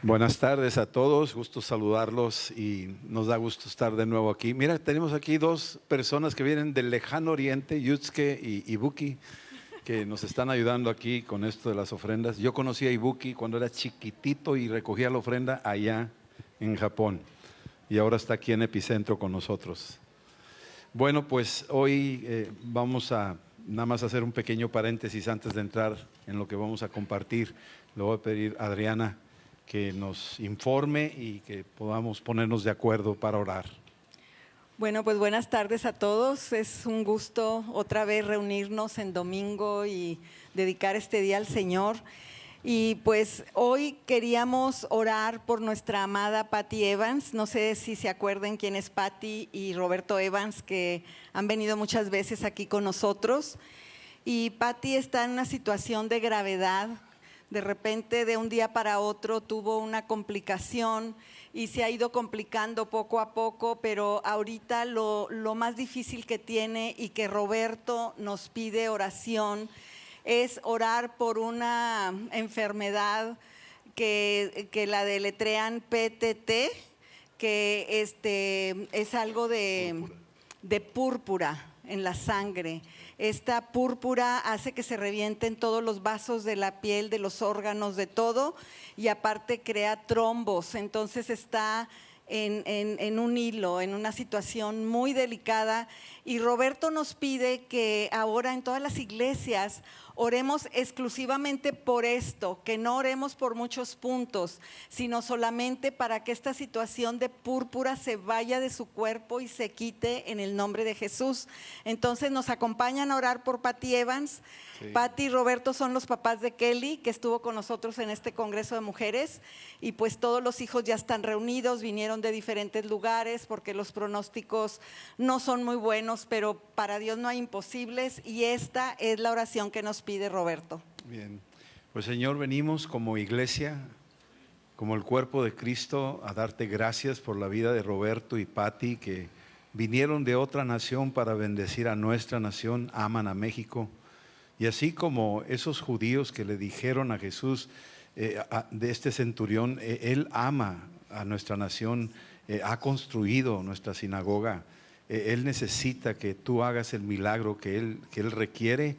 Buenas tardes a todos, gusto saludarlos y nos da gusto estar de nuevo aquí. Mira, tenemos aquí dos personas que vienen del lejano oriente, Yutsuke y Ibuki, que nos están ayudando aquí con esto de las ofrendas. Yo conocí a Ibuki cuando era chiquitito y recogía la ofrenda allá en Japón y ahora está aquí en Epicentro con nosotros. Bueno, pues hoy vamos a nada más hacer un pequeño paréntesis antes de entrar en lo que vamos a compartir. Le voy a pedir a Adriana que nos informe y que podamos ponernos de acuerdo para orar. Bueno, pues buenas tardes a todos. Es un gusto otra vez reunirnos en domingo y dedicar este día al Señor. Y pues hoy queríamos orar por nuestra amada Patty Evans. No sé si se acuerdan quién es Patty y Roberto Evans, que han venido muchas veces aquí con nosotros. Y Patty está en una situación de gravedad. De repente, de un día para otro, tuvo una complicación y se ha ido complicando poco a poco, pero ahorita lo más difícil que tiene y que Roberto nos pide oración es orar por una enfermedad que la deletrean PTT, que es algo de púrpura en la sangre. Esta púrpura hace que se revienten todos los vasos de la piel, de los órganos, de todo, y aparte crea trombos. Entonces está en un hilo, en una situación muy delicada. Y Roberto nos pide que ahora en todas las iglesias oremos exclusivamente por esto, que no oremos por muchos puntos, sino solamente para que esta situación de púrpura se vaya de su cuerpo y se quite en el nombre de Jesús. Entonces nos acompañan a orar por Patty Evans. Sí. Patty y Roberto son los papás de Kelly, que estuvo con nosotros en este Congreso de Mujeres, y pues todos los hijos ya están reunidos, vinieron de diferentes lugares porque los pronósticos no son muy buenos, pero para Dios no hay imposibles, y esta es la oración que nos pide Roberto. Bien, pues Señor, venimos como iglesia, como el cuerpo de Cristo, a darte gracias por la vida de Roberto y Patty, que vinieron de otra nación para bendecir a nuestra nación, aman a México. Y así como esos judíos que le dijeron a Jesús, de este centurión, él ama a nuestra nación, ha construido nuestra sinagoga, él necesita que tú hagas el milagro que él requiere.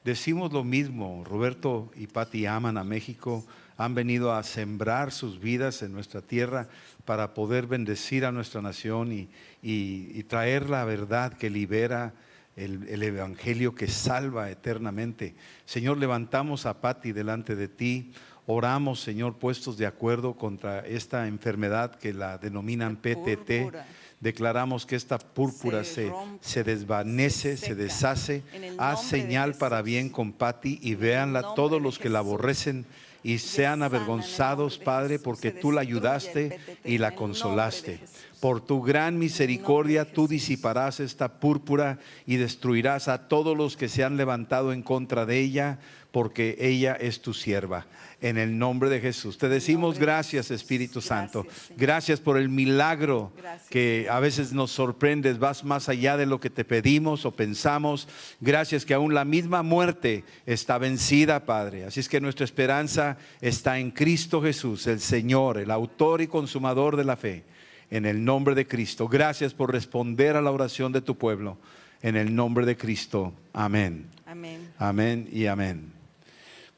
Decimos lo mismo, Roberto y Patty aman a México, han venido a sembrar sus vidas en nuestra tierra para poder bendecir a nuestra nación y traer la verdad que libera, el evangelio que salva eternamente. Señor, levantamos a Patty delante de ti, oramos, Señor, puestos de acuerdo contra esta enfermedad que la denominan PTT. Declaramos que esta púrpura se desvanece, se deshace. Haz señal para bien con Patty y véanla todos los que la aborrecen y sean avergonzados, Padre, porque tú la ayudaste y la consolaste. Por tu gran misericordia tú disiparás esta púrpura y destruirás a todos los que se han levantado en contra de ella, porque ella es tu sierva. En el nombre de Jesús te decimos gracias, Espíritu Santo. Gracias por el milagro que a veces nos sorprendes, vas más allá de lo que te pedimos o pensamos. Gracias que aún la misma muerte está vencida, Padre. Así es que nuestra esperanza está en Cristo Jesús, el Señor, el autor y consumador de la fe. En el nombre de Cristo, gracias por responder a la oración de tu pueblo. En el nombre de Cristo, amén. Amén. Amén y amén.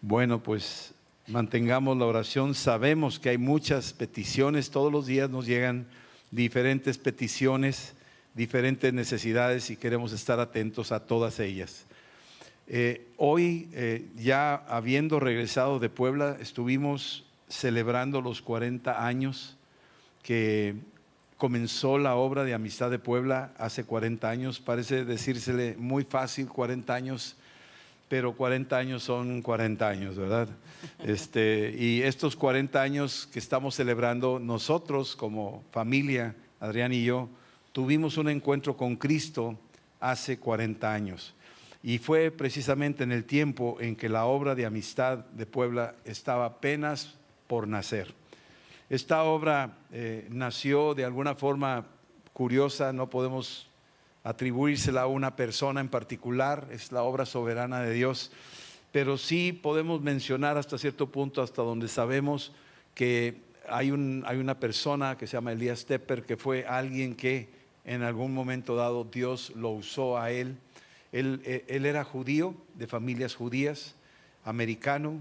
Bueno, pues mantengamos la oración. Sabemos que hay muchas peticiones, todos los días nos llegan diferentes peticiones, diferentes necesidades y queremos estar atentos a todas ellas. Hoy, ya habiendo regresado de Puebla, estuvimos celebrando los 40 años que comenzó la obra de Amistad de Puebla hace 40 años. Parece decírsele muy fácil, 40 años, pero 40 años son 40 años, ¿verdad? Y estos 40 años que estamos celebrando, nosotros como familia, Adrián y yo, tuvimos un encuentro con Cristo hace 40 años. Y fue precisamente en el tiempo en que la obra de Amistad de Puebla estaba apenas por nacer. Esta obra nació de alguna forma curiosa, no podemos atribuírsela a una persona en particular, es la obra soberana de Dios, pero sí podemos mencionar hasta cierto punto, hasta donde sabemos, que hay una persona que se llama Elías Tepper, que fue alguien que en algún momento dado Dios lo usó a él. Él era judío, de familias judías, americano,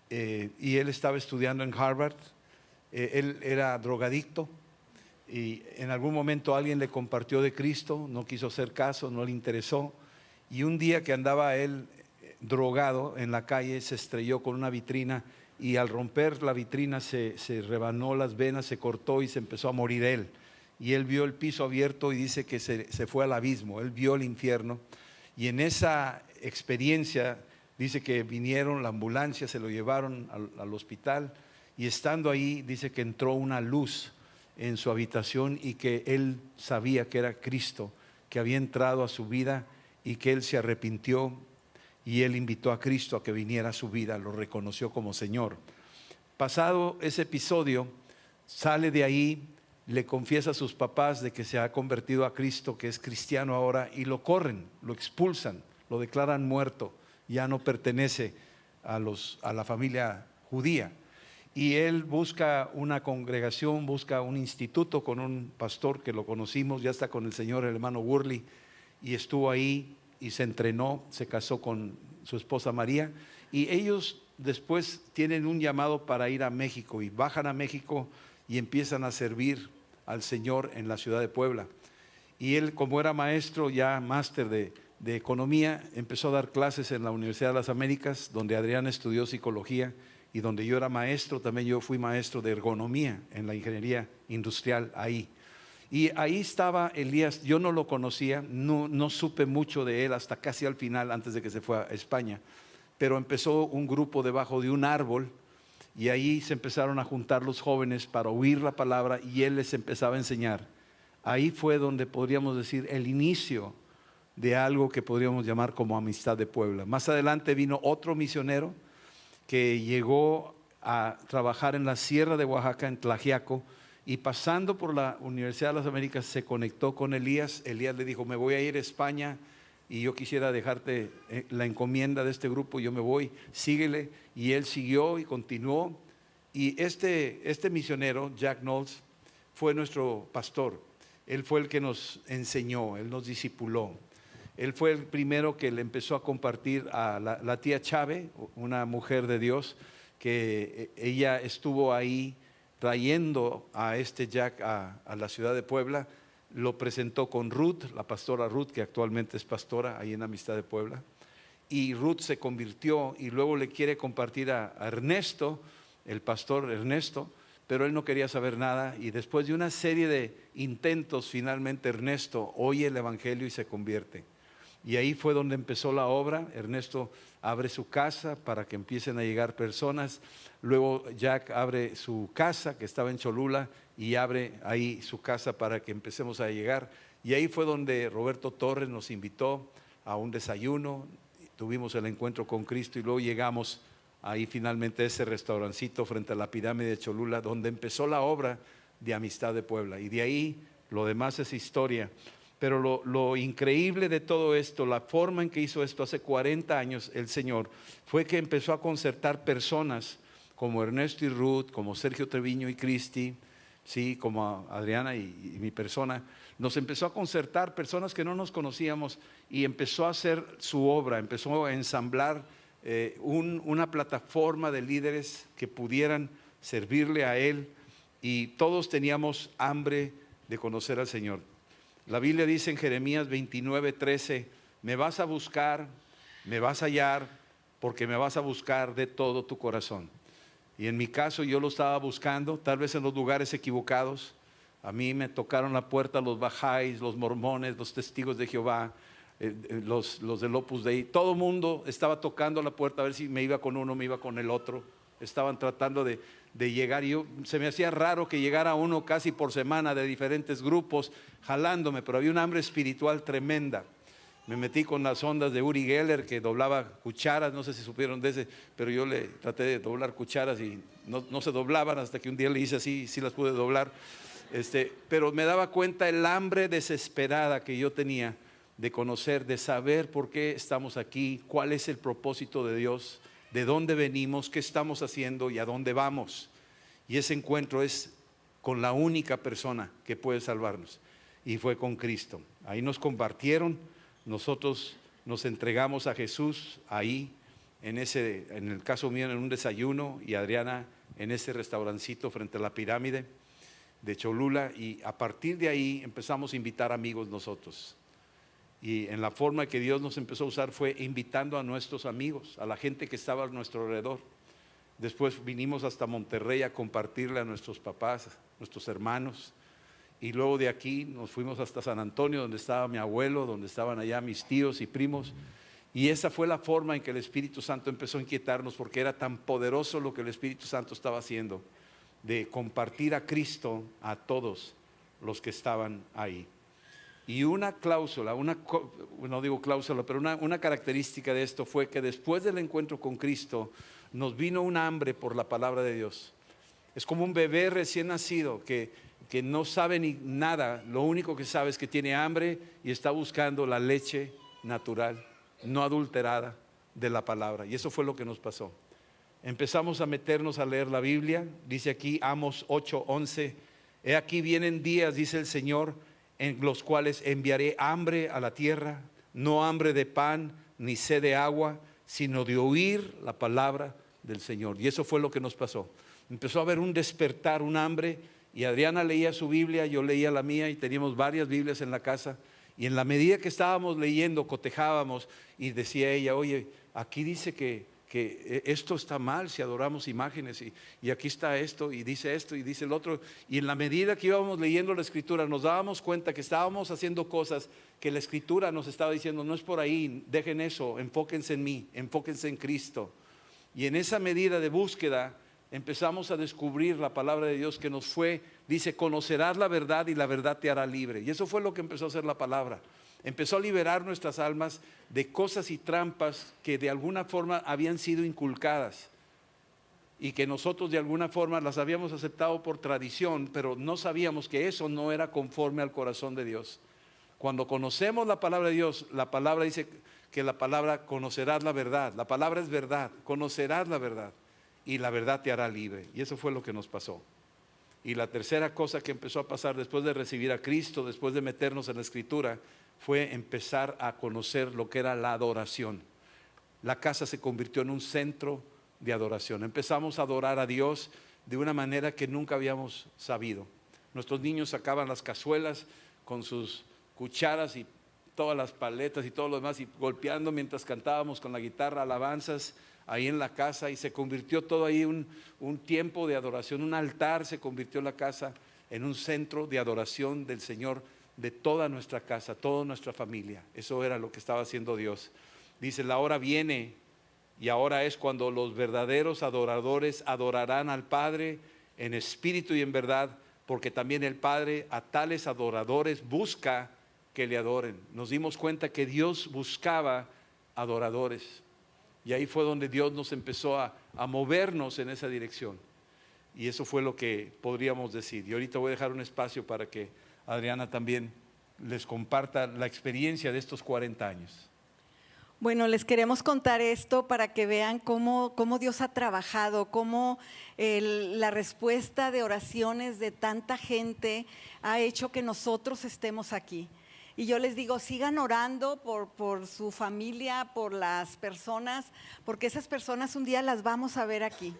y él estaba estudiando en Harvard. Él era drogadicto y en algún momento alguien le compartió de Cristo, no quiso hacer caso, no le interesó, y un día que andaba él drogado en la calle se estrelló con una vitrina y al romper la vitrina se rebanó las venas, se cortó y se empezó a morir él. Y él vio el piso abierto y dice que se fue al abismo, él vio el infierno. Y en esa experiencia dice que vinieron la ambulancia, se lo llevaron al hospital y estando ahí dice que entró una luz en su habitación y que él sabía que era Cristo, que había entrado a su vida y que él se arrepintió y él invitó a Cristo a que viniera a su vida, lo reconoció como Señor. Pasado ese episodio, sale de ahí, le confiesa a sus papás de que se ha convertido a Cristo, que es cristiano ahora, y lo corren, lo expulsan, lo declaran muerto, ya no pertenece a la familia judía. Y él busca una congregación, busca un instituto con un pastor que lo conocimos, ya está con el Señor, el hermano Worley, y estuvo ahí y se entrenó, se casó con su esposa María, y ellos después tienen un llamado para ir a México y bajan a México y empiezan a servir al Señor en la ciudad de Puebla. Y él, como era maestro, ya máster de economía, empezó a dar clases en la Universidad de las Américas, donde Adrián estudió psicología y donde yo era maestro, también yo fui maestro de ergonomía en la ingeniería industrial ahí. Y ahí estaba Elías, yo no lo conocía, no supe mucho de él hasta casi al final, antes de que se fue a España, pero empezó un grupo debajo de un árbol y ahí se empezaron a juntar los jóvenes para oír la palabra y él les empezaba a enseñar. Ahí fue donde podríamos decir el inicio de algo que podríamos llamar como Amistad de Puebla. Más adelante vino otro misionero que llegó a trabajar en la Sierra de Oaxaca, en Tlaxiaco, y pasando por la Universidad de las Américas se conectó con Elías. Elías le dijo, me voy a ir a España y yo quisiera dejarte la encomienda de este grupo, yo me voy, síguele. Y él siguió y continuó. Y este misionero, Jack Knowles, fue nuestro pastor. Él fue el que nos enseñó, él nos discipuló. Él fue el primero que le empezó a compartir a la tía Chávez, una mujer de Dios, que ella estuvo ahí trayendo a este Jack a la ciudad de Puebla. Lo presentó con Ruth, la pastora Ruth, que actualmente es pastora ahí en Amistad de Puebla. Y Ruth se convirtió y luego le quiere compartir a Ernesto, el pastor Ernesto, pero él no quería saber nada. Y después de una serie de intentos, finalmente Ernesto oye el evangelio y se convierte. Y ahí fue donde empezó la obra. Ernesto abre su casa para que empiecen a llegar personas. Luego Jack abre su casa que estaba en Cholula y abre ahí su casa para que empecemos a llegar. Y ahí fue donde Roberto Torres nos invitó a un desayuno. Tuvimos el encuentro con Cristo y luego llegamos ahí finalmente a ese restaurancito frente a la pirámide de Cholula, donde empezó la obra de Amistad de Puebla. Y de ahí lo demás es historia. Pero lo increíble de todo esto, la forma en que hizo esto hace 40 años el Señor, fue que empezó a concertar personas como Ernesto y Ruth, como Sergio Treviño y Cristi, sí, como Adriana y mi persona. Nos empezó a concertar personas que no nos conocíamos y empezó a hacer su obra, empezó a ensamblar una plataforma de líderes que pudieran servirle a Él, y todos teníamos hambre de conocer al Señor. La Biblia dice en Jeremías 29:13, me vas a buscar, me vas a hallar, porque me vas a buscar de todo tu corazón. Y en mi caso yo lo estaba buscando, tal vez en los lugares equivocados. A mí me tocaron la puerta los bajáis, los mormones, los testigos de Jehová, los del Opus Dei. Todo el mundo estaba tocando la puerta a ver si me iba con uno, me iba con el otro. Estaban tratando de llegar, y se me hacía raro que llegara uno casi por semana de diferentes grupos jalándome, pero había un hambre espiritual tremenda. Me metí con las ondas de Uri Geller, que doblaba cucharas, no sé si supieron de ese, pero yo le traté de doblar cucharas y no se doblaban, hasta que un día le hice así y sí las pude doblar. Pero me daba cuenta el hambre desesperada que yo tenía de conocer, de saber por qué estamos aquí, cuál es el propósito de Dios, de dónde venimos, qué estamos haciendo y a dónde vamos. Y ese encuentro es con la única persona que puede salvarnos, y fue con Cristo. Ahí nos compartieron, nosotros nos entregamos a Jesús ahí, en el caso mío en un desayuno, y Adriana en ese restaurancito frente a la pirámide de Cholula, y a partir de ahí empezamos a invitar amigos nosotros. Y en la forma que Dios nos empezó a usar fue invitando a nuestros amigos, a la gente que estaba a nuestro alrededor. Después vinimos hasta Monterrey a compartirle a nuestros papás, nuestros hermanos. Y luego de aquí nos fuimos hasta San Antonio, donde estaba mi abuelo, donde estaban allá mis tíos y primos. Y esa fue la forma en que el Espíritu Santo empezó a inquietarnos, porque era tan poderoso lo que el Espíritu Santo estaba haciendo, de compartir a Cristo a todos los que estaban ahí. Y una cláusula, no digo cláusula, pero una característica de esto fue que después del encuentro con Cristo nos vino un hambre por la palabra de Dios. Es como un bebé recién nacido que no sabe ni nada, lo único que sabe es que tiene hambre y está buscando la leche natural, no adulterada, de la palabra. Y eso fue lo que nos pasó. Empezamos a meternos a leer la Biblia. Dice aquí Amos 8:11, he aquí vienen días, dice el Señor, en los cuales enviaré hambre a la tierra, no hambre de pan ni sed de agua, sino de oír la palabra del Señor. Y eso fue lo que nos pasó. Empezó a haber un despertar, un hambre, y Adriana leía su Biblia, yo leía la mía, y teníamos varias Biblias en la casa. Y en la medida que estábamos leyendo, cotejábamos, y decía ella, oye, aquí dice que esto está mal si adoramos imágenes, y aquí está esto, y dice el otro. Y en la medida que íbamos leyendo la Escritura, nos dábamos cuenta que estábamos haciendo cosas que la Escritura nos estaba diciendo, no es por ahí, dejen eso, enfóquense en mí, enfóquense en Cristo. Y en esa medida de búsqueda empezamos a descubrir la palabra de Dios que nos fue, dice, conocerás la verdad y la verdad te hará libre. Y eso fue lo que empezó a hacer la palabra. Empezó a liberar nuestras almas de cosas y trampas que de alguna forma habían sido inculcadas y que nosotros de alguna forma las habíamos aceptado por tradición, pero no sabíamos que eso no era conforme al corazón de Dios. Cuando conocemos la palabra de Dios, la palabra dice que la palabra conocerás la verdad. La palabra es verdad, conocerás la verdad y la verdad te hará libre. Y eso fue lo que nos pasó. Y la tercera cosa que empezó a pasar después de recibir a Cristo, después de meternos en la Escritura, fue empezar a conocer lo que era la adoración. La casa se convirtió en un centro de adoración. Empezamos a adorar a Dios de una manera que nunca habíamos sabido. Nuestros niños sacaban las cazuelas con sus cucharas y todas las paletas y todo lo demás, y golpeando mientras cantábamos con la guitarra alabanzas ahí en la casa, y se convirtió todo ahí un tiempo de adoración, un altar. Se convirtió la casa en un centro de adoración del Señor, de toda nuestra casa, toda nuestra familia. Eso era lo que estaba haciendo Dios. Dice, la hora viene y ahora es cuando los verdaderos adoradores adorarán al Padre en espíritu y en verdad, porque también el Padre a tales adoradores busca que le adoren. Nos dimos cuenta que Dios buscaba adoradores, y ahí fue donde Dios nos empezó a movernos en esa dirección, y eso fue lo que podríamos decir. Y ahorita voy a dejar un espacio para que Adriana también les comparta la experiencia de estos 40 años. Bueno, les queremos contar esto para que vean cómo Dios ha trabajado, cómo la respuesta de oraciones de tanta gente ha hecho que nosotros estemos aquí. Y yo les digo, sigan orando por su familia, por las personas, porque esas personas un día las vamos a ver aquí.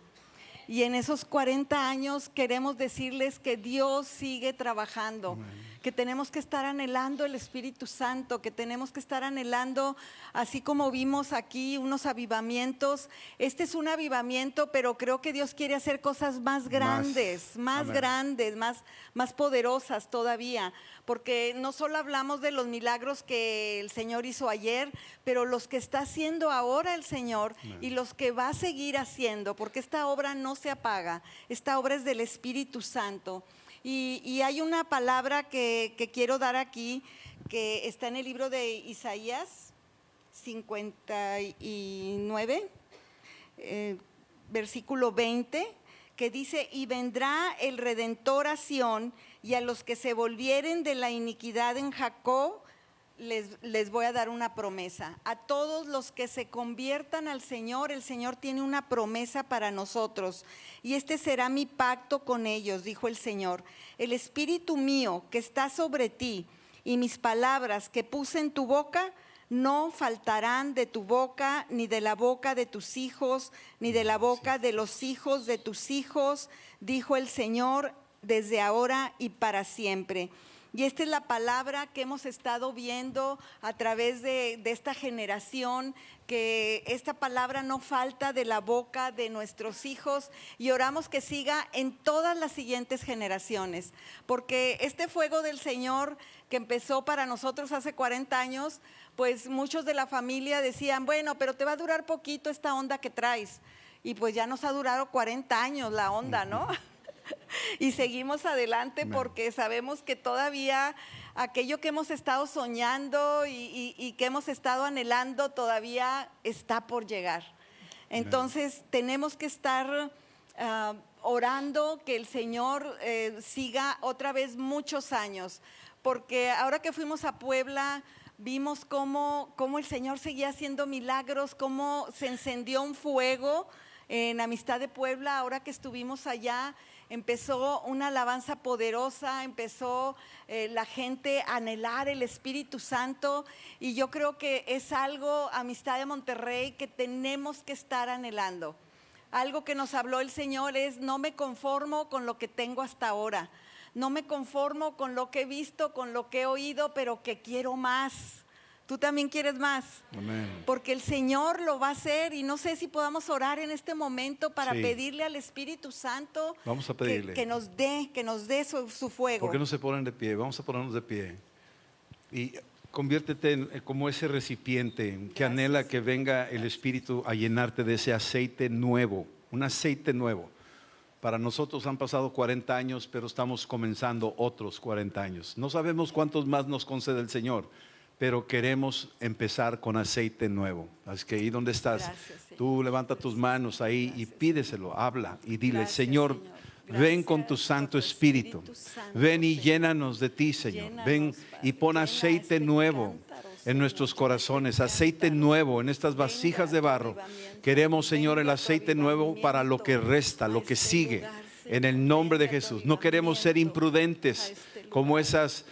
Y en esos 40 años queremos decirles que Dios sigue trabajando, que tenemos que estar anhelando el Espíritu Santo, que tenemos que estar anhelando, así como vimos aquí unos avivamientos. Este es un avivamiento, pero creo que Dios quiere hacer cosas más grandes, más grandes, más poderosas todavía, porque no solo hablamos de los milagros que el Señor hizo ayer, pero los que está haciendo ahora el Señor y los que va a seguir haciendo, porque esta obra no se apaga, esta obra es del Espíritu Santo. Y hay una palabra que quiero dar aquí, que está en el libro de Isaías 59, versículo 20, que dice, y vendrá el Redentor a Sión, y a los que se volvieren de la iniquidad en Jacob, les voy a dar una promesa. A todos los que se conviertan al Señor, el Señor tiene una promesa para nosotros. Y este será mi pacto con ellos, dijo el Señor. El Espíritu mío que está sobre ti y mis palabras que puse en tu boca no faltarán de tu boca, ni de la boca de tus hijos, ni de la boca de los hijos de tus hijos, dijo el Señor, desde ahora y para siempre. Y esta es la palabra que hemos estado viendo a través de esta generación, que esta palabra no falta de la boca de nuestros hijos, y oramos que siga en todas las siguientes generaciones, porque este fuego del Señor que empezó para nosotros hace 40 años, pues muchos de la familia decían, bueno, pero te va a durar poquito esta onda que traes, y pues ya nos ha durado 40 años la onda, ¿no? Y seguimos adelante porque sabemos que todavía aquello que hemos estado soñando y que hemos estado anhelando todavía está por llegar. Entonces tenemos que estar orando que el Señor siga otra vez muchos años, porque ahora que fuimos a Puebla vimos cómo el Señor seguía haciendo milagros, cómo se encendió un fuego en Amistad de Puebla. Ahora que estuvimos allá, empezó una alabanza poderosa, empezó la gente a anhelar el Espíritu Santo, y yo creo que es algo, Amistad de Monterrey, que tenemos que estar anhelando. Algo que nos habló el Señor es: no me conformo con lo que tengo hasta ahora, no me conformo con lo que he visto, con lo que he oído, pero que quiero más. Tú también quieres más. Amén. Porque el Señor lo va a hacer, y no sé si podamos orar en este momento para pedirle al Espíritu Santo. Vamos a pedirle que nos dé su fuego. ¿Por qué no se ponen de pie? Vamos a ponernos de pie. Y conviértete como ese recipiente que anhela que venga el Espíritu a llenarte de ese aceite nuevo, un aceite nuevo. Para nosotros han pasado 40 años, pero estamos comenzando otros 40 años. No sabemos cuántos más nos concede el Señor, pero queremos empezar con aceite nuevo. Así que ahí donde estás, tú levanta tus manos ahí y pídeselo, habla y dile: Señor, ven con tu Santo Espíritu, ven y llénanos de ti, Señor. Ven y pon aceite nuevo en nuestros corazones, aceite nuevo en estas vasijas de barro. Queremos, Señor, el aceite nuevo para lo que resta, lo que sigue, en el nombre de Jesús. No queremos ser imprudentes como esas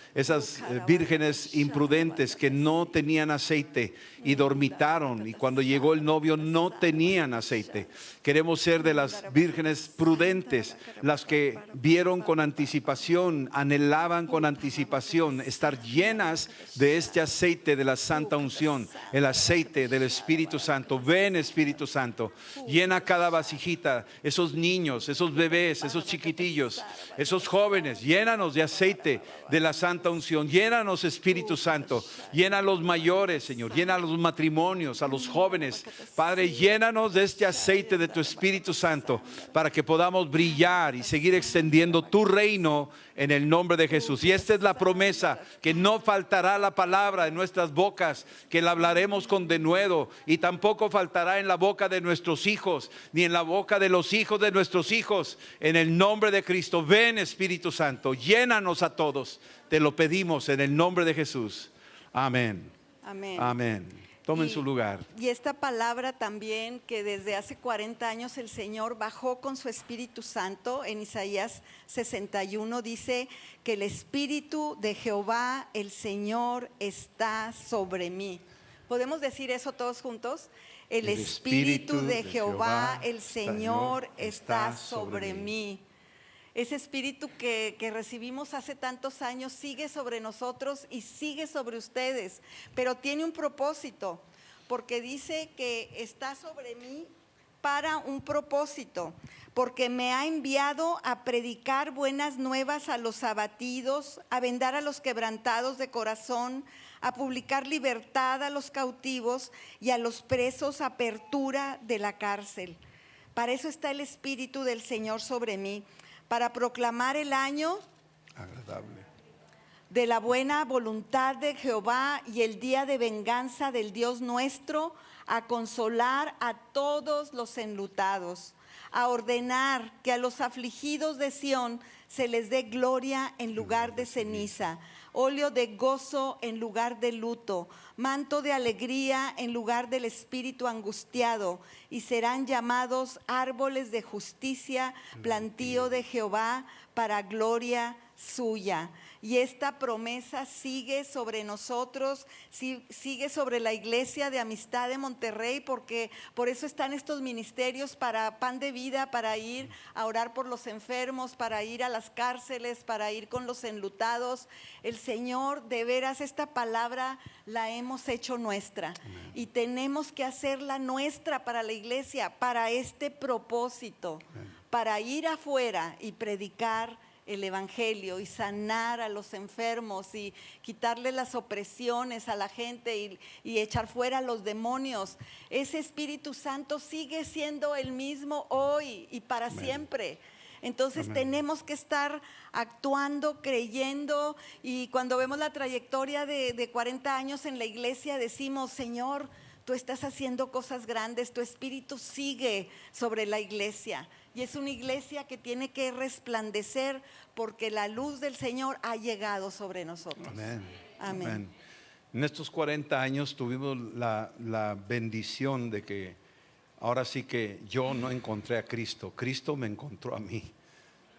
vírgenes imprudentes que no tenían aceite y dormitaron, y cuando llegó el novio no tenían aceite. Queremos ser de las vírgenes prudentes, las que vieron con anticipación, anhelaban con anticipación estar llenas de este aceite de la santa unción, el aceite del Espíritu Santo. Ven, Espíritu Santo, llena cada vasijita, esos niños, esos bebés, esos chiquitillos, esos jóvenes, llénanos de aceite de la santa unción. Llénanos, Espíritu Santo, llena a los mayores, Señor, llena a los matrimonios, a los jóvenes. Padre, llénanos de este aceite de tu Espíritu Santo para que podamos brillar y seguir extendiendo tu reino en el nombre de Jesús. Y esta es la promesa, que no faltará la palabra en nuestras bocas, que la hablaremos con denuedo, y tampoco faltará en la boca de nuestros hijos, ni en la boca de los hijos de nuestros hijos, en el nombre de Cristo. Ven, Espíritu Santo, llénanos a todos, te lo pedimos en el nombre de Jesús. Amén. Amén. Amén. Tomen su lugar. Y esta palabra también, que desde hace 40 años el Señor bajó con su Espíritu Santo, en Isaías 61 dice que el Espíritu de Jehová, el Señor, está sobre mí. ¿Podemos decir eso todos juntos? El Espíritu de Jehová, el Señor, está sobre mí. Ese espíritu que recibimos hace tantos años sigue sobre nosotros y sigue sobre ustedes, pero tiene un propósito, porque dice que está sobre mí para un propósito, porque me ha enviado a predicar buenas nuevas a los abatidos, a vendar a los quebrantados de corazón, a publicar libertad a los cautivos y a los presos apertura de la cárcel. Para eso está el Espíritu del Señor sobre mí, para proclamar el año agradable de la buena voluntad de Jehová y el día de venganza del Dios nuestro, a consolar a todos los enlutados, a ordenar que a los afligidos de Sión se les dé gloria en lugar de ceniza, óleo de gozo en lugar de luto, manto de alegría en lugar del espíritu angustiado, y serán llamados árboles de justicia, plantío de Jehová para gloria suya. Y esta promesa sigue sobre nosotros, sigue sobre la Iglesia de Amistad de Monterrey, porque por eso están estos ministerios para Pan de Vida, para ir a orar por los enfermos, para ir a las cárceles, para ir con los enlutados. El Señor, de veras, esta palabra la hemos hecho nuestra. Amén. Y tenemos que hacerla nuestra para la Iglesia, para este propósito. Amén. Para ir afuera y predicar el evangelio y sanar a los enfermos y quitarle las opresiones a la gente y echar fuera a los demonios. Ese Espíritu Santo sigue siendo el mismo hoy y para Amén. Siempre. Entonces Amén. Tenemos que estar actuando, creyendo, y cuando vemos la trayectoria de 40 años en la iglesia decimos: Señor, tú estás haciendo cosas grandes, tu Espíritu sigue sobre la iglesia. Y es una iglesia que tiene que resplandecer porque la luz del Señor ha llegado sobre nosotros. Amén. Amén. Amén. En estos 40 años tuvimos la bendición de que ahora sí que yo no encontré a Cristo, Cristo me encontró a mí.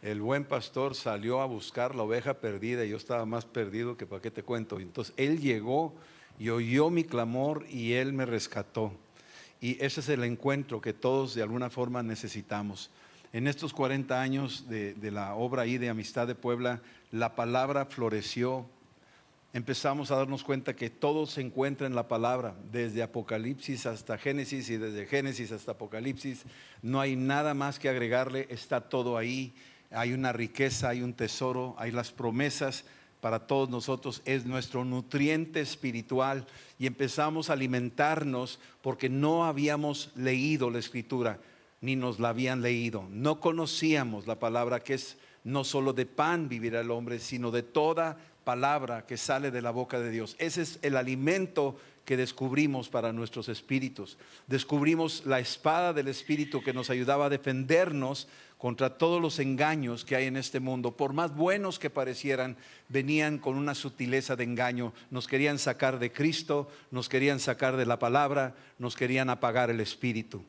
El buen pastor salió a buscar la oveja perdida y yo estaba más perdido que para qué te cuento. Entonces Él llegó y oyó mi clamor y Él me rescató. Y ese es el encuentro que todos de alguna forma necesitamos. En estos 40 años de la obra ahí de Amistad de Puebla, la palabra floreció. Empezamos a darnos cuenta que todo se encuentra en la palabra, desde Apocalipsis hasta Génesis y desde Génesis hasta Apocalipsis. No hay nada más que agregarle, está todo ahí. Hay una riqueza, hay un tesoro, hay las promesas para todos nosotros. Es nuestro nutriente espiritual y empezamos a alimentarnos porque no habíamos leído la Escritura, ni nos la habían leído. No conocíamos la palabra, que es no solo de pan vivirá el hombre, sino de toda palabra que sale de la boca de Dios. Ese es el alimento que descubrimos para nuestros espíritus. Descubrimos la espada del Espíritu que nos ayudaba a defendernos contra todos los engaños que hay en este mundo. Por más buenos que parecieran, venían con una sutileza de engaño. Nos querían sacar de Cristo, nos querían sacar de la palabra, nos querían apagar el espíritu.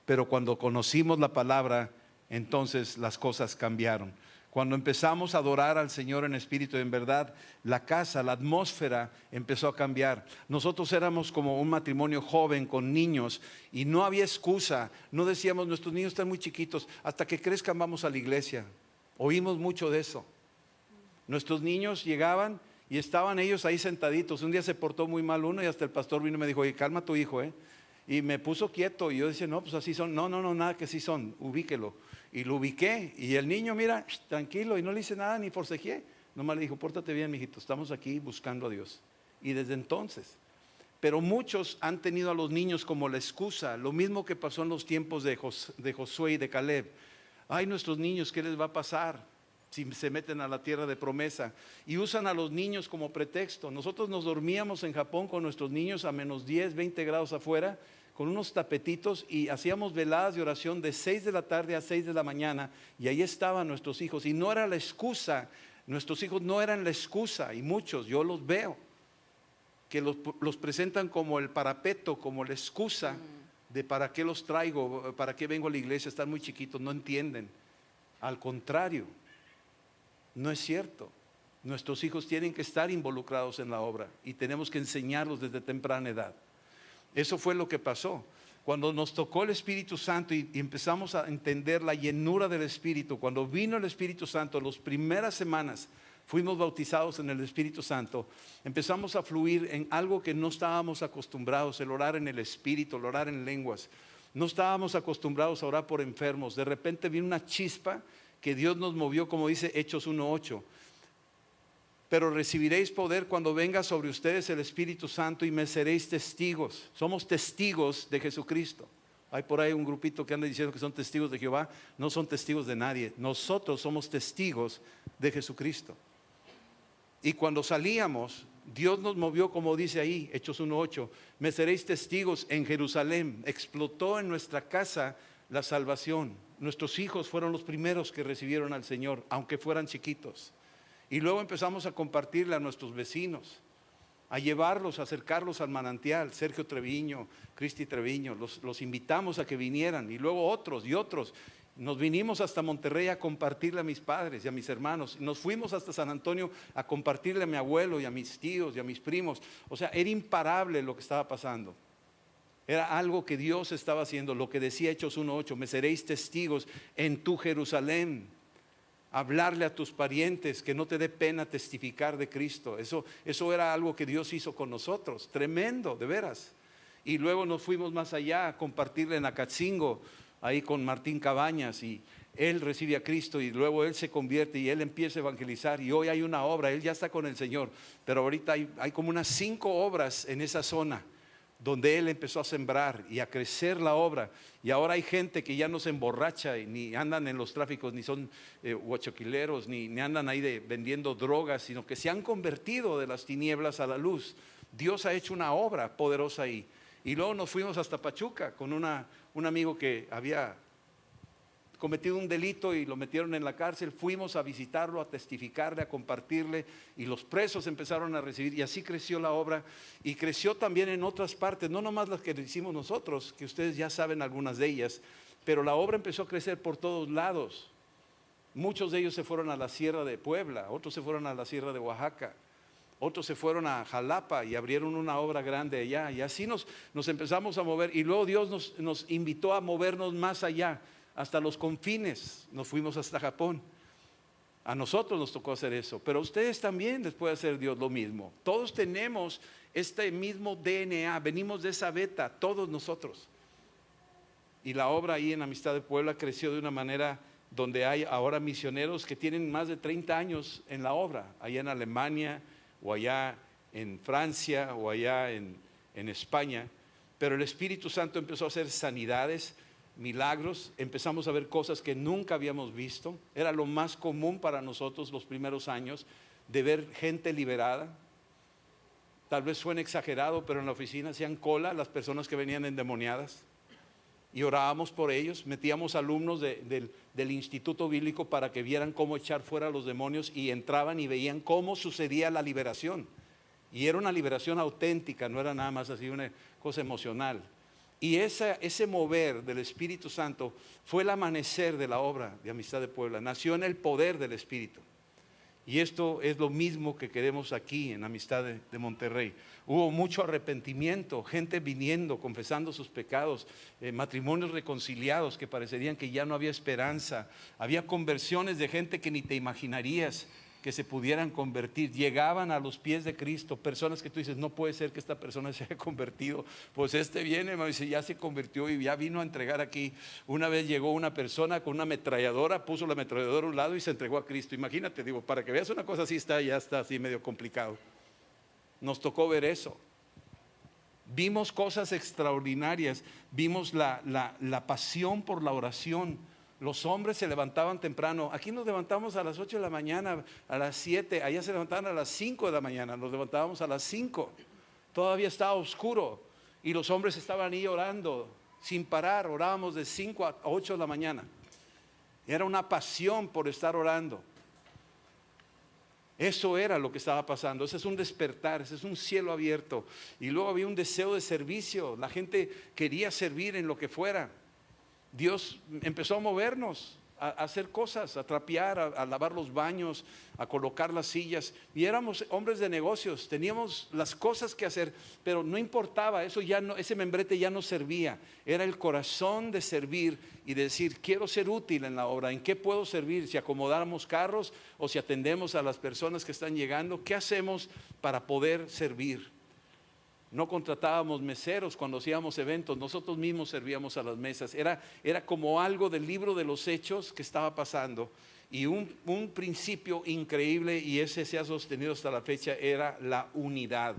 Pero cuando conocimos la palabra, entonces las cosas cambiaron. Cuando empezamos a adorar al Señor en espíritu y en verdad, la casa, la atmósfera empezó a cambiar. Nosotros éramos como un matrimonio joven con niños y no había excusa. No decíamos: nuestros niños están muy chiquitos, hasta que crezcan vamos a la iglesia. Oímos mucho de eso. Nuestros niños llegaban y estaban ellos ahí sentaditos. Un día se portó muy mal uno y hasta el pastor vino y me dijo: oye, calma a tu hijo, Y me puso quieto y yo decía: no, pues así son. No, nada que así son, ubíquelo. Y lo ubiqué y el niño, mira, tranquilo, y no le hice nada ni forcejeé. Nomás le dijo: pórtate bien, mijito, estamos aquí buscando a Dios. Y desde entonces, pero muchos han tenido a los niños como la excusa. Lo mismo que pasó en los tiempos de Josué y de Caleb. Ay, nuestros niños, ¿qué les va a pasar si se meten a la tierra de promesa? Y usan a los niños como pretexto. Nosotros nos dormíamos en Japón con nuestros niños a menos 10, 20 grados afuera, con unos tapetitos, y hacíamos veladas de oración de 6 de la tarde a 6 de la mañana, y ahí estaban nuestros hijos, y no era la excusa. Nuestros hijos no eran la excusa, y muchos, yo los veo, que los presentan como el parapeto, como la excusa de para qué los traigo, para qué vengo a la iglesia, están muy chiquitos, no entienden. Al contrario, no es cierto. Nuestros hijos tienen que estar involucrados en la obra, y tenemos que enseñarlos desde temprana edad. Eso fue lo que pasó. Cuando nos tocó el Espíritu Santo y empezamos a entender la llenura del Espíritu, cuando vino el Espíritu Santo, las primeras semanas fuimos bautizados en el Espíritu Santo, empezamos a fluir en algo que no estábamos acostumbrados, el orar en el Espíritu, el orar en lenguas. No estábamos acostumbrados a orar por enfermos. De repente vino una chispa que Dios nos movió, como dice Hechos 1:8. Pero recibiréis poder cuando venga sobre ustedes el Espíritu Santo y me seréis testigos. Somos testigos de Jesucristo. Hay por ahí un grupito que anda diciendo que son testigos de Jehová. No son testigos de nadie. Nosotros somos testigos de Jesucristo. Y cuando salíamos, Dios nos movió, como dice ahí, Hechos 1:8. Me seréis testigos en Jerusalén. Explotó en nuestra casa la salvación. Nuestros hijos fueron los primeros que recibieron al Señor, aunque fueran chiquitos. Y luego empezamos a compartirle a nuestros vecinos, a llevarlos, a acercarlos al manantial. Sergio Treviño, Cristi Treviño, los invitamos a que vinieran, y luego otros y otros. Nos vinimos hasta Monterrey a compartirle a mis padres y a mis hermanos. Nos fuimos hasta San Antonio a compartirle a mi abuelo y a mis tíos y a mis primos. O sea, era imparable lo que estaba pasando. Era algo que Dios estaba haciendo, lo que decía Hechos 1:8, me seréis testigos en tu Jerusalén. Hablarle a tus parientes, que no te dé pena testificar de Cristo. Eso era algo que Dios hizo con nosotros, tremendo, de veras. Y luego nos fuimos más allá a compartirle en Acatzingo, ahí con Martín Cabañas, y él recibe a Cristo y luego él se convierte y él empieza a evangelizar, y hoy hay una obra, él ya está con el Señor, pero ahorita hay como unas 5 obras en esa zona donde él empezó a sembrar y a crecer la obra. Y ahora hay gente que ya no se emborracha y ni andan en los tráficos, ni son huachoquileros, ni andan ahí vendiendo drogas, sino que se han convertido de las tinieblas a la luz. Dios ha hecho una obra poderosa ahí. Y luego nos fuimos hasta Pachuca con un amigo que había cometido un delito y lo metieron en la cárcel. Fuimos a visitarlo, a testificarle, a compartirle, y los presos empezaron a recibir, y así creció la obra. Y creció también en otras partes, no nomás las que hicimos nosotros, que ustedes ya saben algunas de ellas, pero la obra empezó a crecer por todos lados. Muchos de ellos se fueron a la Sierra de Puebla, otros se fueron a la Sierra de Oaxaca, otros se fueron a Jalapa y abrieron una obra grande allá, y así nos empezamos a mover. Y luego Dios nos invitó a movernos más allá, hasta los confines. Nos fuimos hasta Japón. A nosotros nos tocó hacer eso, pero a ustedes también les puede hacer Dios lo mismo. Todos tenemos este mismo DNA, venimos de esa beta, todos nosotros. Y la obra ahí en Amistad de Puebla creció de una manera donde hay ahora misioneros que tienen más de 30 años en la obra, allá en Alemania, o allá en Francia, o allá en España. Pero el Espíritu Santo empezó a hacer sanidades, milagros, empezamos a ver cosas que nunca habíamos visto. Era lo más común para nosotros los primeros años, de ver gente liberada. Tal vez suene exagerado, pero en la oficina hacían cola las personas que venían endemoniadas, y orábamos por ellos. Metíamos alumnos del Instituto Bíblico para que vieran cómo echar fuera a los demonios, y entraban y veían cómo sucedía la liberación. Y era una liberación auténtica, no era nada más así una cosa emocional. Y ese mover del Espíritu Santo fue el amanecer de la obra de Amistad de Puebla. Nació en el poder del Espíritu. Y esto es lo mismo que queremos aquí en Amistad de Monterrey. Hubo mucho arrepentimiento, gente viniendo, confesando sus pecados, matrimonios reconciliados que parecerían que ya no había esperanza. Había conversiones de gente que ni te imaginarías que se pudieran convertir. Llegaban a los pies de Cristo personas que tú dices, no puede ser que esta persona se haya convertido. Pues viene, me dice, ya se convirtió y ya vino a entregar aquí. Una vez llegó una persona con una ametralladora, puso la ametralladora a un lado y se entregó a Cristo. Imagínate, digo, para que veas una cosa así, ya está así medio complicado. Nos tocó ver eso. Vimos cosas extraordinarias, vimos la pasión por la oración. Los hombres se levantaban temprano. Aquí nos levantamos a las 8 de la mañana, a las 7. Allá se levantaban a las 5 de la mañana. Nos levantábamos a las 5. Todavía estaba oscuro y los hombres estaban ahí orando sin parar. Orábamos de 5 a 8 de la mañana. Era una pasión por estar orando. Eso era lo que estaba pasando. Ese es un despertar, ese es un cielo abierto. Y luego había un deseo de servicio. La gente quería servir en lo que fuera. Dios empezó a movernos, a hacer cosas, a trapear, a lavar los baños, a colocar las sillas. Y éramos hombres de negocios, teníamos las cosas que hacer, pero no importaba, ese membrete ya no servía. Era el corazón de servir y de decir, quiero ser útil en la obra. ¿En qué puedo servir? Si acomodáramos carros o si atendemos a las personas que están llegando, ¿qué hacemos para poder servir? No contratábamos meseros cuando hacíamos eventos, nosotros mismos servíamos a las mesas. Era como algo del libro de los Hechos que estaba pasando, y un principio increíble, y ese se ha sostenido hasta la fecha, era la unidad.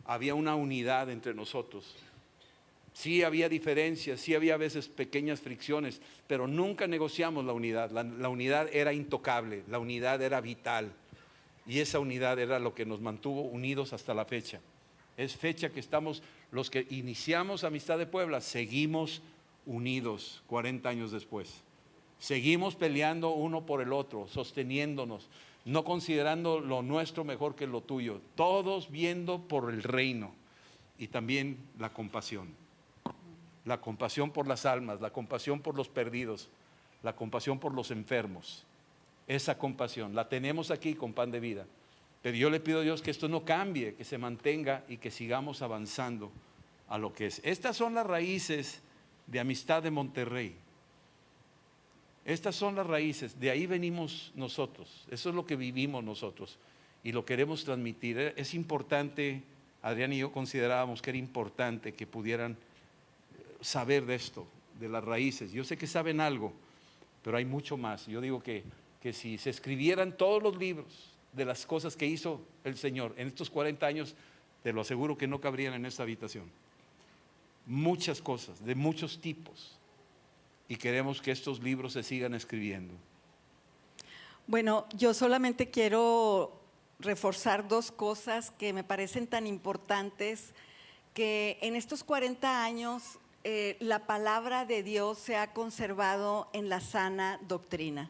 Había una unidad entre nosotros. Sí había diferencias, sí había a veces pequeñas fricciones, pero nunca negociamos la unidad. La unidad era intocable, la unidad era vital, y esa unidad era lo que nos mantuvo unidos hasta la fecha. Es fecha que estamos, los que iniciamos Amistad de Puebla, seguimos unidos 40 años después. Seguimos peleando uno por el otro, sosteniéndonos, no considerando lo nuestro mejor que lo tuyo, todos viendo por el reino. Y también la compasión por las almas, la compasión por los perdidos, la compasión por los enfermos. Esa compasión la tenemos aquí con Pan de Vida. Pero yo le pido a Dios que esto no cambie, que se mantenga y que sigamos avanzando a lo que es. Estas son las raíces de Amistad de Monterrey. Estas son las raíces, de ahí venimos nosotros, eso es lo que vivimos nosotros y lo queremos transmitir. Es importante, Adrián y yo considerábamos que era importante que pudieran saber de esto, de las raíces. Yo sé que saben algo, pero hay mucho más. Yo digo que si se escribieran todos los libros de las cosas que hizo el Señor en estos 40 años, te lo aseguro que no cabrían en esta habitación. Muchas cosas, de muchos tipos. Y queremos que estos libros se sigan escribiendo. Bueno, yo solamente quiero reforzar dos cosas que me parecen tan importantes, que en estos 40 años la palabra de Dios se ha conservado en la sana doctrina.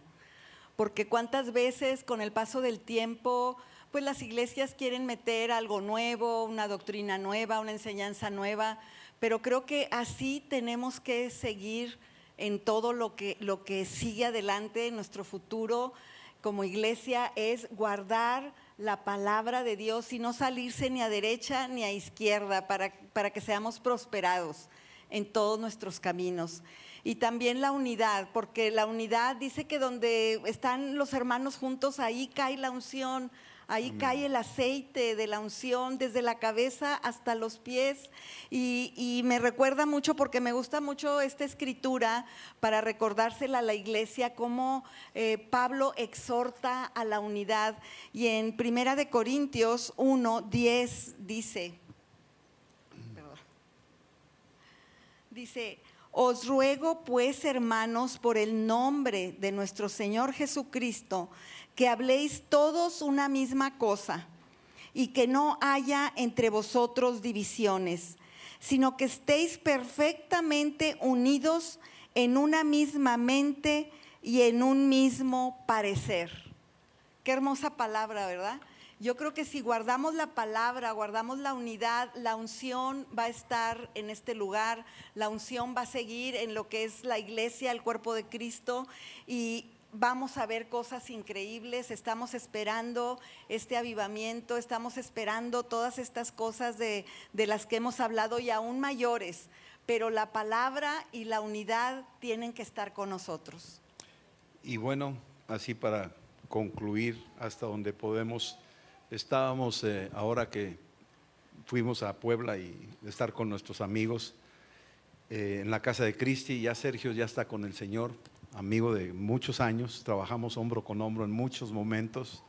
Porque cuántas veces con el paso del tiempo, pues las iglesias quieren meter algo nuevo, una doctrina nueva, una enseñanza nueva, pero creo que así tenemos que seguir en todo lo que sigue adelante en nuestro futuro como iglesia, es guardar la palabra de Dios y no salirse ni a derecha ni a izquierda para que seamos prosperados en todos nuestros caminos. Y también la unidad, porque la unidad dice que donde están los hermanos juntos, ahí cae la unción. Ahí cae el aceite de la unción desde la cabeza hasta los pies y me recuerda mucho, porque me gusta mucho esta escritura para recordársela a la iglesia, cómo Pablo exhorta a la unidad. Y en 1 Corintios 1:10 dice: os ruego pues, hermanos, por el nombre de nuestro Señor Jesucristo, que habléis todos una misma cosa y que no haya entre vosotros divisiones, sino que estéis perfectamente unidos en una misma mente y en un mismo parecer. Qué hermosa palabra, ¿verdad? Yo creo que si guardamos la palabra, guardamos la unidad, la unción va a estar en este lugar, la unción va a seguir en lo que es la iglesia, el cuerpo de Cristo, y vamos a ver cosas increíbles. Estamos esperando este avivamiento, estamos esperando todas estas cosas de las que hemos hablado y aún mayores, pero la palabra y la unidad tienen que estar con nosotros. Y bueno, así para concluir hasta donde podemos, estábamos ahora que fuimos a Puebla y estar con nuestros amigos en la casa de Cristi. Ya Sergio ya está con el Señor, amigo de muchos años, trabajamos hombro con hombro en muchos momentos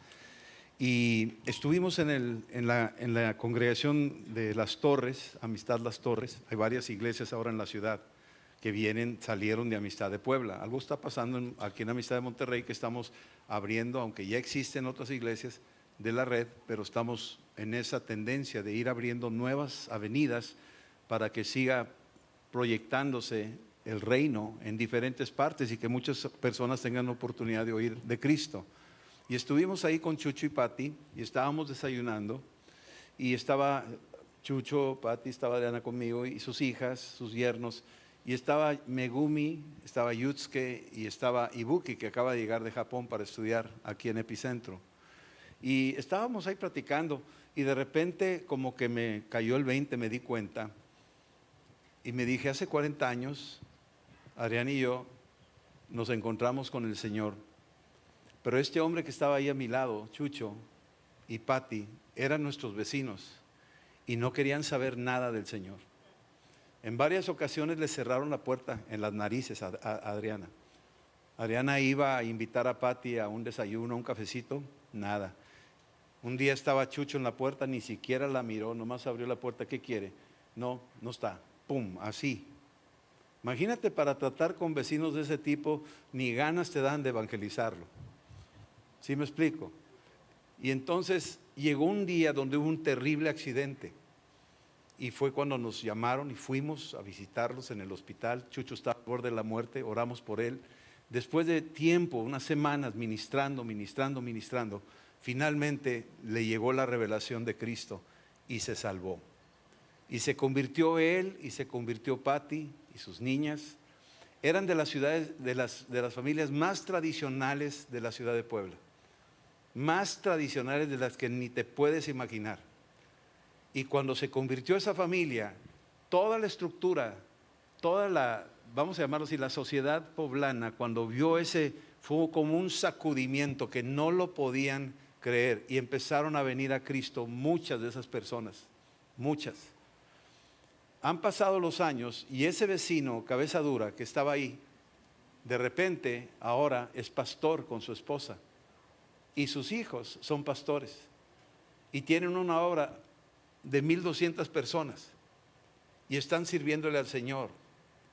y estuvimos en la congregación de Las Torres, Amistad Las Torres. Hay varias iglesias ahora en la ciudad que salieron de Amistad de Puebla. Algo está pasando aquí en Amistad de Monterrey, que estamos abriendo, aunque ya existen otras iglesias de la red, pero estamos en esa tendencia de ir abriendo nuevas avenidas para que siga proyectándose el reino en diferentes partes y que muchas personas tengan la oportunidad de oír de Cristo. Y estuvimos ahí con Chucho y Pati y estábamos desayunando y estaba Chucho, Pati, estaba Adriana conmigo y sus hijas, sus yernos, y estaba Megumi, estaba Yutsuke y estaba Ibuki, que acaba de llegar de Japón para estudiar aquí en Epicentro. Y estábamos ahí platicando y de repente como que me cayó el 20, me di cuenta y me dije, hace 40 años Adrián y yo nos encontramos con el Señor, pero este hombre que estaba ahí a mi lado, Chucho y Pati, eran nuestros vecinos y no querían saber nada del Señor. En varias ocasiones le cerraron la puerta en las narices a Adriana. Adriana iba a invitar a Pati a un desayuno, a un cafecito, nada. Un día estaba Chucho en la puerta, ni siquiera la miró, nomás abrió la puerta. ¿Qué quiere? No, no está. Pum, así. Imagínate, para tratar con vecinos de ese tipo, ni ganas te dan de evangelizarlo. ¿Sí me explico? Y entonces llegó un día donde hubo un terrible accidente. Y fue cuando nos llamaron y fuimos a visitarlos en el hospital. Chucho estaba al borde de la muerte, oramos por él. después de tiempo, unas semanas ministrando, finalmente le llegó la revelación de Cristo y se salvó. Y se convirtió él y se convirtió Patty y sus niñas. Eran de las ciudades, de las familias más tradicionales de la ciudad de Puebla. Más tradicionales de las que ni te puedes imaginar. Y cuando se convirtió esa familia, toda la estructura, vamos a llamarlo así, la sociedad poblana, cuando vio ese, fue como un sacudimiento que no lo podían creer y empezaron a venir a Cristo muchas de esas personas, muchas. Han pasado los años y ese vecino, cabeza dura, que estaba ahí, de repente ahora es pastor con su esposa y sus hijos son pastores y tienen una obra de 1,200 personas y están sirviéndole al Señor.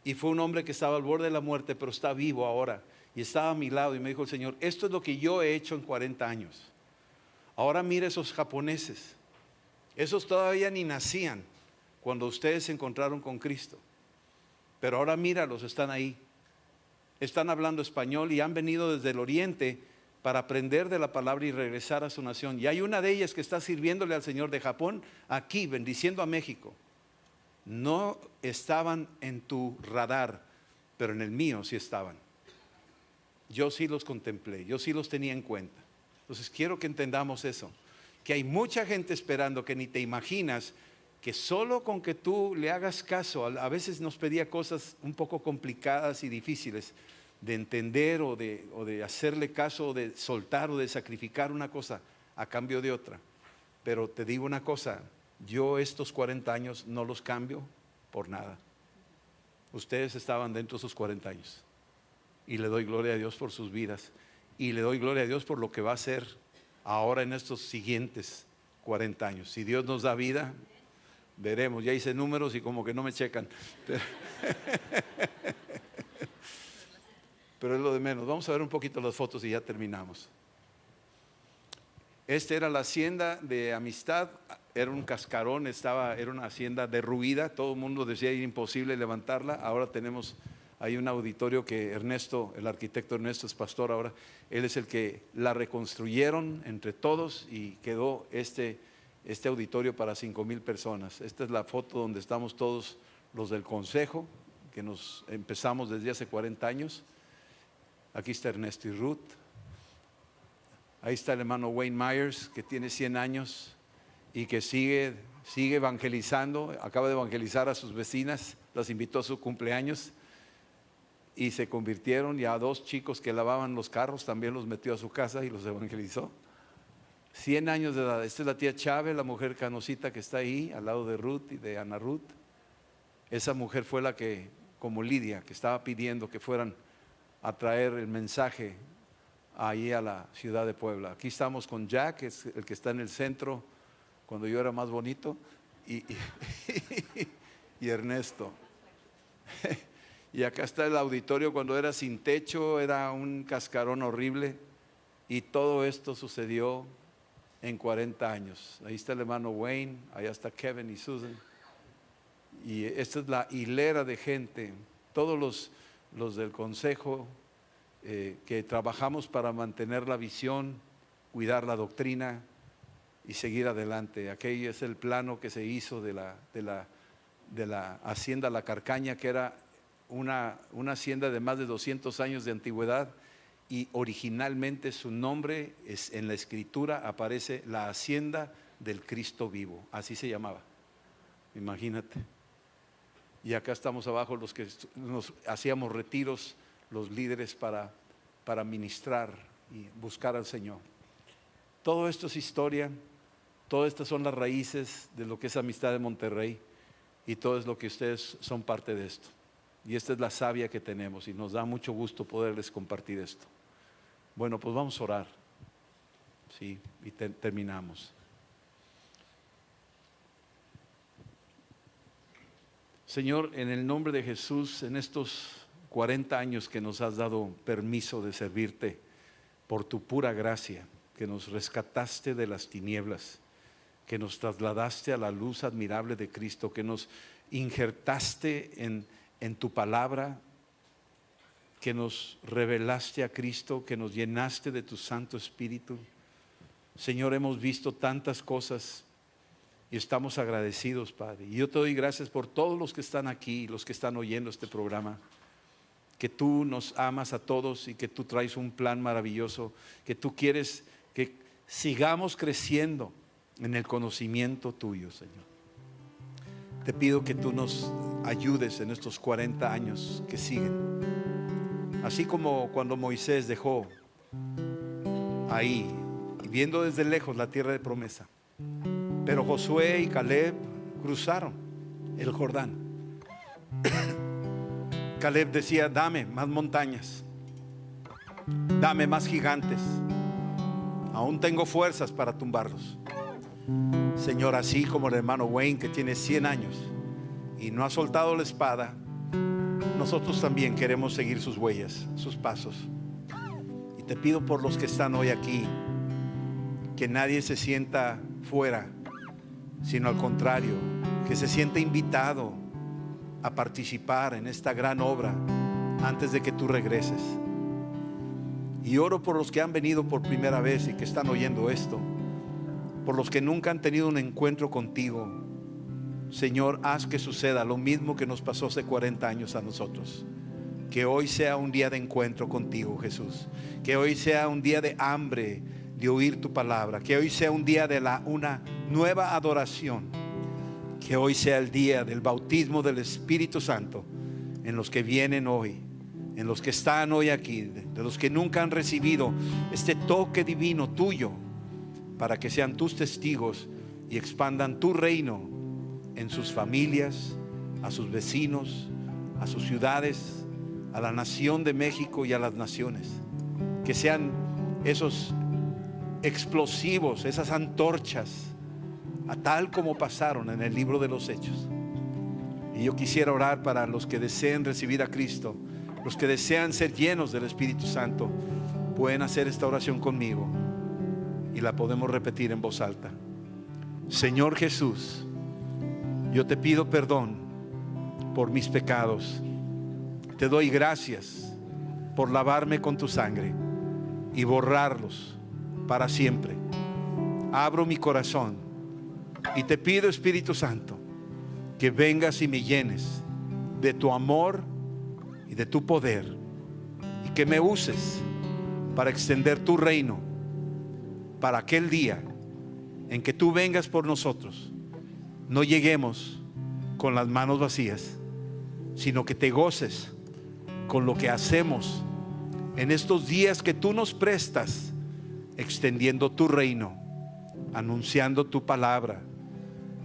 Y fue un hombre que estaba al borde de la muerte, pero está vivo ahora y estaba a mi lado y me dijo el Señor, esto es lo que yo he hecho en 40 años. Ahora mire esos japoneses, esos todavía ni nacían cuando ustedes se encontraron con Cristo, pero ahora míralos, están ahí, están hablando español y han venido desde el oriente para aprender de la palabra y regresar a su nación. Y hay una de ellas que está sirviéndole al Señor de Japón aquí, bendiciendo a México. No estaban en tu radar, pero en el mío sí estaban. Yo sí los contemplé, yo sí los tenía en cuenta. Entonces quiero que entendamos eso, que hay mucha gente esperando que ni te imaginas, que solo con que tú le hagas caso, a veces nos pedía cosas un poco complicadas y difíciles de entender o de hacerle caso, o de soltar o de sacrificar una cosa a cambio de otra. Pero te digo una cosa, yo estos 40 años no los cambio por nada. Ustedes estaban dentro de esos 40 años y le doy gloria a Dios por sus vidas y le doy gloria a Dios por lo que va a hacer ahora en estos siguientes 40 años. Si Dios nos da vida, veremos. Ya hice números y como que no me checan, pero es lo de menos. Vamos a ver un poquito las fotos y ya terminamos. Esta era la hacienda de Amistad, era un cascarón, era una hacienda derruida, todo el mundo decía era imposible levantarla. Ahora tenemos ahí un auditorio que Ernesto, el arquitecto Ernesto es pastor ahora, él es el que la reconstruyeron entre todos y quedó este auditorio para 5,000 personas. Esta es la foto donde estamos todos los del consejo, que nos empezamos desde hace 40 años. Aquí está Ernesto y Ruth. Ahí está el hermano Wayne Myers, que tiene 100 años y que sigue evangelizando. Acaba de evangelizar a sus vecinas, las invitó a su cumpleaños y se convirtieron. Y a 2 chicos que lavaban los carros también los metió a su casa y los evangelizó. 100 años de edad. Esta es la tía Chávez, la mujer canosita que está ahí al lado de Ruth y de Ana Ruth. Esa mujer fue la que, como Lidia, que estaba pidiendo que fueran a traer el mensaje ahí a la ciudad de Puebla. Aquí estamos con Jack, que es el que está en el centro cuando yo era más bonito, y Ernesto. Y acá está el auditorio cuando era sin techo, era un cascarón horrible, y todo esto sucedió en 40 años. Ahí está el hermano Wayne, allá está Kevin y Susan, y esta es la hilera de gente, todos los del consejo, que trabajamos para mantener la visión, cuidar la doctrina y seguir adelante. Aquello es el plano que se hizo de la hacienda La Carcaña, que era una hacienda de más de 200 años de antigüedad, y originalmente su nombre es, en la escritura aparece la hacienda del Cristo vivo, así se llamaba, imagínate. Y acá estamos abajo los que nos hacíamos retiros, los líderes para ministrar y buscar al Señor. Todo esto es historia, todas estas son las raíces de lo que es Amistad de Monterrey, y todo es lo que ustedes son parte de esto. Y esta es la savia que tenemos y nos da mucho gusto poderles compartir esto. Bueno, pues vamos a orar, sí, y terminamos. Señor, en el nombre de Jesús, en estos 40 años que nos has dado permiso de servirte, por tu pura gracia, que nos rescataste de las tinieblas, que nos trasladaste a la luz admirable de Cristo, que nos injertaste en tu palabra, que nos revelaste a Cristo, que nos llenaste de tu Santo Espíritu. Señor, hemos visto tantas cosas y estamos agradecidos, Padre. Y yo te doy gracias por todos los que están aquí, los que están oyendo este programa, que tú nos amas a todos y que tú traes un plan maravilloso, que tú quieres que sigamos creciendo en el conocimiento tuyo, Señor. Te pido que tú nos ayudes en estos 40 años que siguen. Así como cuando Moisés dejó ahí, viendo desde lejos la tierra de promesa, pero Josué y Caleb cruzaron el Jordán. Caleb decía: dame más montañas, dame más gigantes, aún tengo fuerzas para tumbarlos. Señor, así como el hermano Wayne, que tiene 100 años y no ha soltado la espada, nosotros también queremos seguir sus huellas, sus pasos. Y te pido por los que están hoy aquí, que nadie se sienta fuera, sino al contrario, que se sienta invitado a participar en esta gran obra antes de que tú regreses. Y oro por los que han venido por primera vez y que están oyendo esto, por los que nunca han tenido un encuentro contigo. Señor, haz que suceda lo mismo que nos pasó hace 40 años a nosotros. Que hoy sea un día de encuentro contigo, Jesús. Que hoy sea un día de hambre de oír tu palabra. Que hoy sea un día de una nueva adoración. Que hoy sea el día del bautismo del Espíritu Santo en los que vienen hoy, en los que están hoy aquí, de los que nunca han recibido este toque divino tuyo, para que sean tus testigos y expandan tu reino en sus familias, a sus vecinos, a sus ciudades, a la nación de México y a las naciones. Que sean esos explosivos, esas antorchas, a tal como pasaron en el libro de los Hechos. Y yo quisiera orar para los que deseen recibir a Cristo, los que desean ser llenos del Espíritu Santo. Pueden hacer esta oración conmigo y la podemos repetir en voz alta. Señor Jesús, yo te pido perdón por mis pecados. Te doy gracias por lavarme con tu sangre y borrarlos para siempre. Abro mi corazón y te pido, Espíritu Santo, que vengas y me llenes de tu amor y de tu poder, y que me uses para extender tu reino, para aquel día en que tú vengas por nosotros. No lleguemos con las manos vacías, sino que te goces con lo que hacemos en estos días que tú nos prestas, extendiendo tu reino, anunciando tu palabra,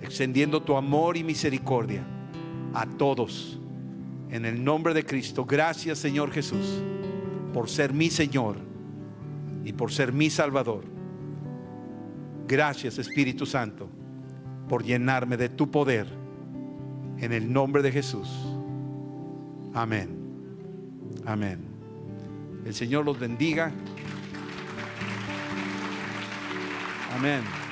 extendiendo tu amor y misericordia a todos. En el nombre de Cristo, gracias, Señor Jesús, por ser mi Señor y por ser mi Salvador. Gracias, Espíritu Santo, por llenarme de tu poder. En el nombre de Jesús. Amén. Amén. El Señor los bendiga. Amén.